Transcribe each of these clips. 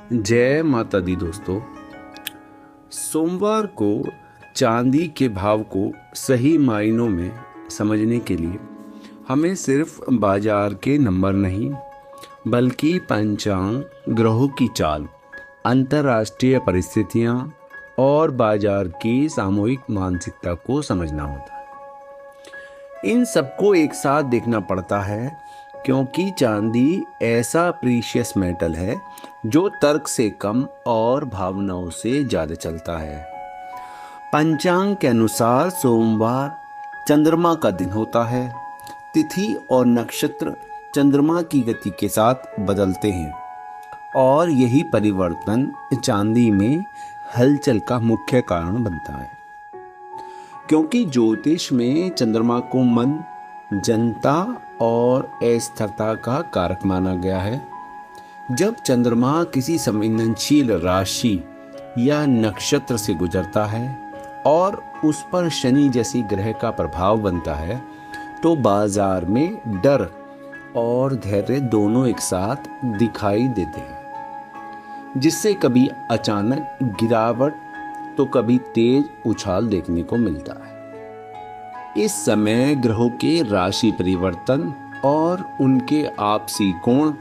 जय माता दी दोस्तों। सोमवार को चांदी के भाव को सही मायनों में समझने के लिए हमें सिर्फ बाजार के नंबर नहीं बल्कि पंचांग, ग्रहों की चाल, अंतर्राष्ट्रीय परिस्थितियां और बाजार की सामूहिक मानसिकता को समझना होता है। इन सबको एक साथ देखना पड़ता है क्योंकि चांदी ऐसा प्रीशियस मेटल है जो तर्क से कम और भावनाओं से ज़्यादा चलता है। पंचांग के अनुसार सोमवार चंद्रमा का दिन होता है। तिथि और नक्षत्र चंद्रमा की गति के साथ बदलते हैं और यही परिवर्तन चांदी में हलचल का मुख्य कारण बनता है। क्योंकि ज्योतिष में चंद्रमा को मन, जनता और अस्थिरता का कारक माना गया है। जब चंद्रमा किसी संवेदनशील राशि या नक्षत्र से गुजरता है और उस पर शनि जैसी ग्रह का प्रभाव बनता है तो बाजार में डर और धैर्य दोनों एक साथ दिखाई देते हैं, जिससे कभी अचानक गिरावट तो कभी तेज उछाल देखने को मिलता है। इस समय ग्रहों के राशि परिवर्तन और उनके आपसी कोण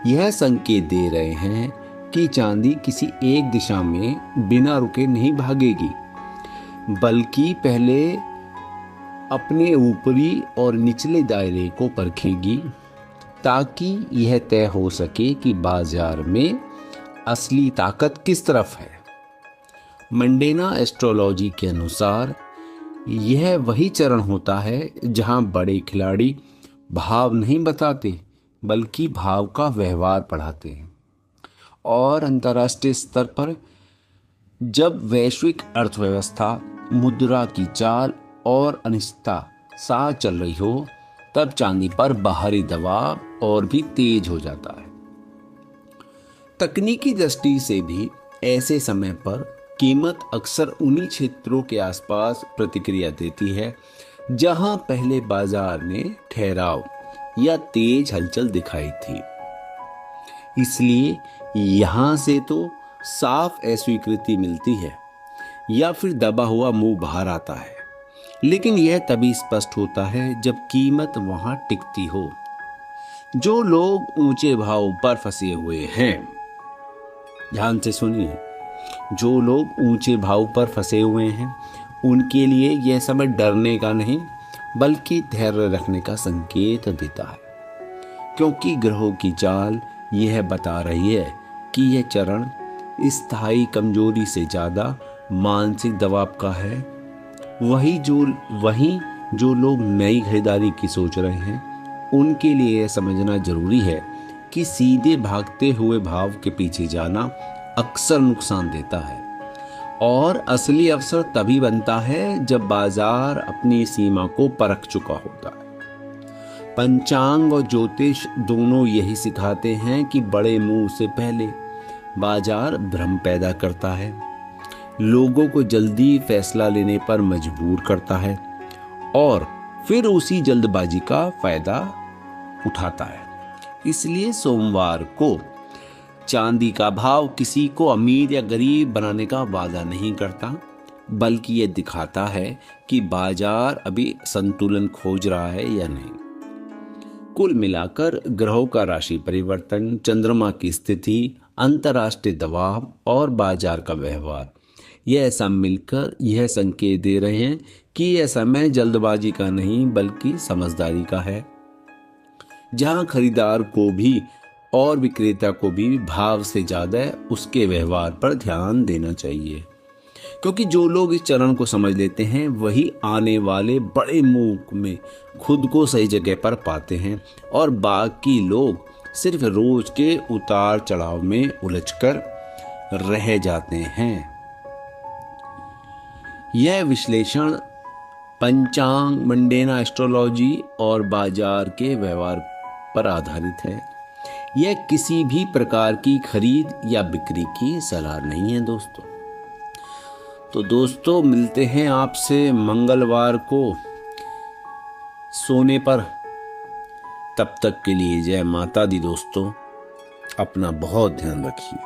यह संकेत दे रहे हैं कि चांदी किसी एक दिशा में बिना रुके नहीं भागेगी, बल्कि पहले अपने ऊपरी और निचले दायरे को परखेगी ताकि यह तय हो सके कि बाजार में असली ताकत किस तरफ है। मंडेना एस्ट्रोलॉजी के अनुसार यह वही चरण होता है जहां बड़े खिलाड़ी भाव नहीं बताते बल्कि भाव का व्यवहार पढ़ाते हैं। और अंतर्राष्ट्रीय स्तर पर जब वैश्विक अर्थव्यवस्था, मुद्रा की चाल और अनिश्चितता साथ चल रही हो तब चांदी पर बाहरी दबाव और भी तेज हो जाता है। तकनीकी दृष्टि से भी ऐसे समय पर कीमत अक्सर उन्हीं क्षेत्रों के आसपास प्रतिक्रिया देती है जहां पहले बाजार में ठहराव या तेज हलचल दिखाई थी। इसलिए यहां से तो साफ अस्वीकृति मिलती है या फिर दबा हुआ मुंह बाहर आता है, लेकिन यह तभी स्पष्ट होता है जब कीमत वहां टिकती हो। जो लोग ऊंचे भाव पर फंसे हुए हैं, ध्यान से सुनिए, जो लोग ऊंचे भाव पर फंसे हुए हैं उनके लिए यह समय डरने का नहीं बल्कि धैर्य रखने का संकेत देता है, क्योंकि ग्रहों की चाल यह बता रही है कि यह चरण स्थायी कमजोरी से ज़्यादा मानसिक दबाव का है। वहीं जो लोग नई खरीदारी की सोच रहे हैं उनके लिए यह समझना जरूरी है कि सीधे भागते हुए भाव के पीछे जाना अक्सर नुकसान देता है और असली अवसर तभी बनता है जब बाजार अपनी सीमा को परख चुका होता है। पंचांग और ज्योतिष दोनों यही सिखाते हैं कि बड़े मुंह से पहले बाजार भ्रम पैदा करता है, लोगों को जल्दी फैसला लेने पर मजबूर करता है और फिर उसी जल्दबाजी का फायदा उठाता है। इसलिए सोमवार को चांदी का भाव किसी को अमीर या गरीब बनाने का वादा नहीं करता, बल्कि यह दिखाता है कि बाजार अभी संतुलन खोज रहा है या नहीं। कुल मिलाकर ग्रहों का राशि परिवर्तन, चंद्रमा की स्थिति, अंतर्राष्ट्रीय दबाव और बाजार का व्यवहार, यह सब मिलकर यह संकेत दे रहे हैं कि यह समय जल्दबाजी का नहीं बल्कि समझदारी का है, जहां खरीदार को भी और विक्रेता को भी भाव से ज़्यादा उसके व्यवहार पर ध्यान देना चाहिए। क्योंकि जो लोग इस चरण को समझ लेते हैं वही आने वाले बड़े मूव में खुद को सही जगह पर पाते हैं और बाकी लोग सिर्फ रोज के उतार चढ़ाव में उलझकर रह जाते हैं। यह विश्लेषण पंचांग, मंडेना एस्ट्रोलॉजी और बाजार के व्यवहार पर आधारित है। यह किसी भी प्रकार की खरीद या बिक्री की सलाह नहीं है दोस्तों। तो दोस्तों, मिलते हैं आपसे मंगलवार को सोने पर। तब तक के लिए जय माता दी दोस्तों। अपना बहुत ध्यान रखिए।